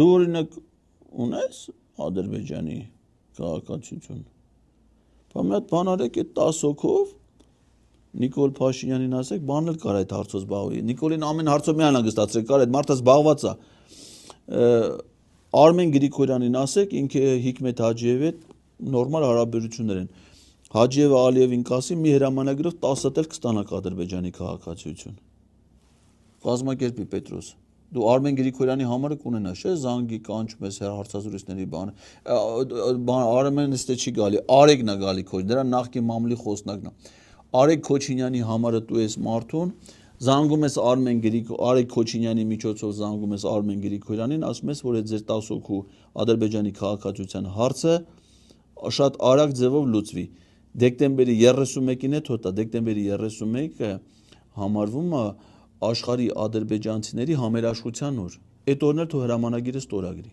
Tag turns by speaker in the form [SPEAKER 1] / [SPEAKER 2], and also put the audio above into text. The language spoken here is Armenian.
[SPEAKER 1] Դու օրինակ ունես Ադրբեջանի քաղաքացիություն։ Բա մի հատ բան արեք այդ 10 հոգով Նիկոլ Փաշինյանին ասեք, բան էլ կար այդ հարցով զբաղվի։ Նիկոլին ամեն հարցով մի անհանգստացրեք, կար այդ մարդը զբաղված է։ Արմեն Գրիգորյանին ասեք, ինքը Հիկմետ Հաջիևի հետ նորմալ հարաբերություններ են։ Հաջիևը Ալիևին կասի մի հրամանագրով 10 հատ էլ կստանաք Ադրբեջանի քաղաքացիություն։ Կազմակերպի Պետրոս։ Դու Արմեն Գրիգորյանի համարը կունենաս, չէ՞, զանգի կանչում ես հարցազրույցների բան։ Արմենը ստե չի գալի, Արեգն է գալի քո, դրա նախկին մամլի խոսնակն է։ Արեգ Քոչինյանի համարը դու ես մարդուն, զանգում ես Արեգ Քոչինյանի միջոցով զանգում ես Արմեն Գրիգորյանին, ասում ես, որ այդ ձեր 10 հոգու Ադրբեջանի քաղաքացիության հարցը շատ արագ ձևով լուծվի։ Դեկտեմբերի 31-ին է թոտա, դեկտեմբերի 31-ը համարվում է աշխարհի ադրբեջանցիների համերաշխության օր։ Այդ օրն էլ թող հրամանագիրը ստորագրի։